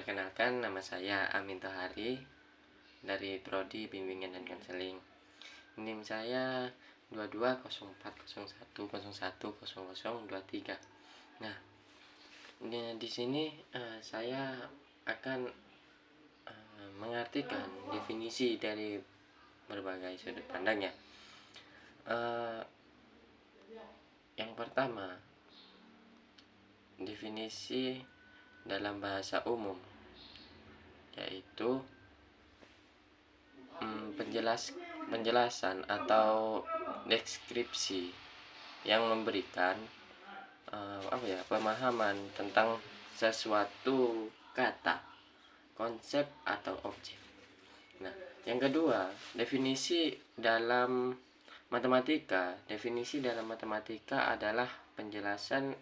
Perkenalkan, nama saya Amin Tohari dari Prodi Bimbingan dan Konseling. NIM saya 220401010023. Nah, di sini saya akan mengartikan definisi dari berbagai sudut pandangnya. Yang pertama, definisi dalam bahasa umum, yaitu penjelasan atau deskripsi yang memberikan pemahaman tentang sesuatu kata, konsep atau objek. Nah, yang kedua, definisi dalam matematika. Definisi dalam matematika adalah penjelasan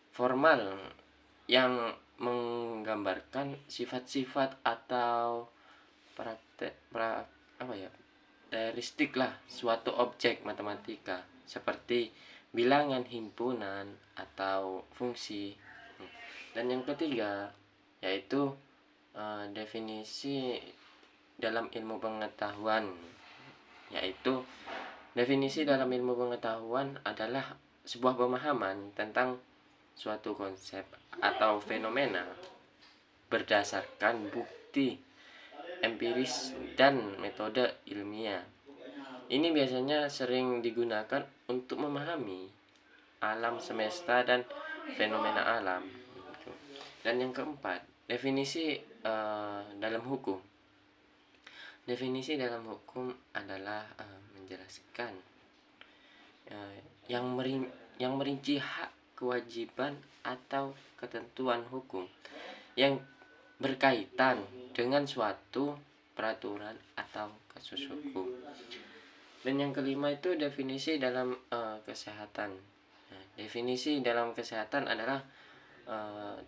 formal yang menggambarkan sifat-sifat atau karakteristik suatu objek matematika seperti bilangan, himpunan, atau fungsi. Dan yang ketiga yaitu definisi dalam ilmu pengetahuan, yaitu definisi dalam ilmu pengetahuan adalah sebuah pemahaman tentang suatu konsep atau fenomena berdasarkan bukti empiris dan metode ilmiah. Ini biasanya sering digunakan untuk memahami alam semesta dan fenomena alam. Dan yang keempat, definisi dalam hukum. Definisi dalam hukum adalah menjelaskan yang merinci hak, kewajiban, atau ketentuan hukum yang berkaitan dengan suatu peraturan atau kasus hukum. Dan yang kelima itu definisi dalam kesehatan. Nah, definisi dalam kesehatan adalah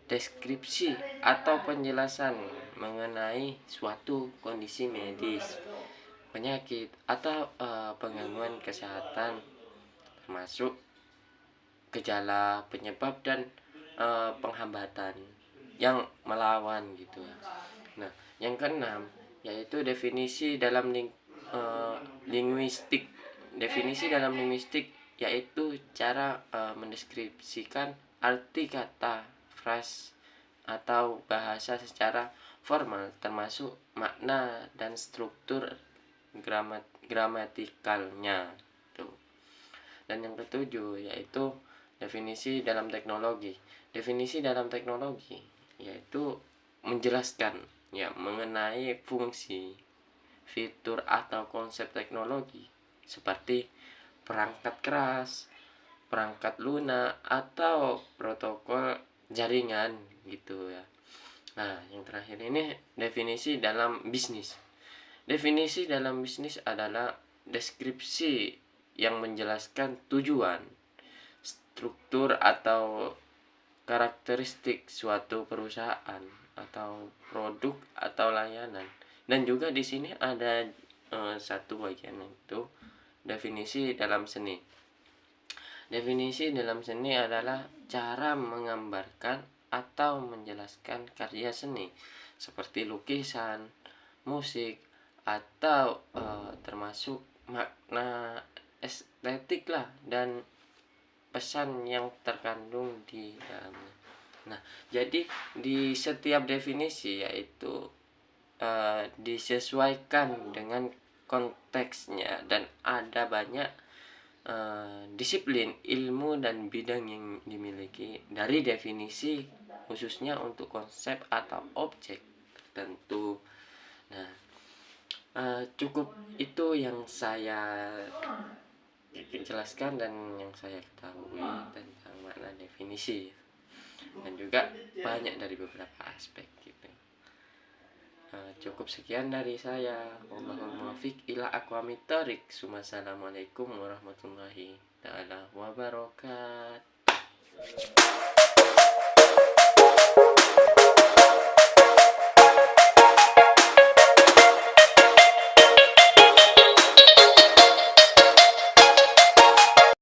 deskripsi atau penjelasan mengenai suatu kondisi medis, penyakit, atau penggangguan kesehatan, termasuk gejala, penyebab, dan penghambatan yang melawan gitu. Nah, yang keenam yaitu definisi dalam linguistik. Definisi dalam linguistik yaitu cara mendeskripsikan arti kata, frase, atau bahasa secara formal, termasuk makna dan struktur gramatikalnya. Dan yang ketujuh yaitu definisi dalam teknologi. Definisi dalam teknologi yaitu menjelaskan mengenai fungsi, fitur, atau konsep teknologi seperti perangkat keras, perangkat lunak, atau protokol jaringan gitu ya. Nah, yang terakhir ini definisi dalam bisnis. Definisi dalam bisnis adalah deskripsi yang menjelaskan tujuan, struktur, atau karakteristik suatu perusahaan atau produk atau layanan. Dan juga di sini ada satu bagian, itu definisi dalam seni. Definisi dalam seni adalah cara menggambarkan atau menjelaskan karya seni seperti lukisan, musik, atau termasuk makna estetik dan pesan yang terkandung di dalamnya. Nah, jadi di setiap definisi yaitu disesuaikan dengan konteksnya, dan ada banyak disiplin, ilmu, dan bidang yang dimiliki dari definisi khususnya untuk konsep atau objek tertentu. Nah, cukup itu yang saya jelaskan dan yang saya ketahui tentang makna definisi, dan juga banyak dari beberapa aspek gitu. Cukup sekian dari saya. Wallahul muwaffiq ila aqwamit thoriq. Wassalamualaikum warahmatullahi taala wabarakatuh.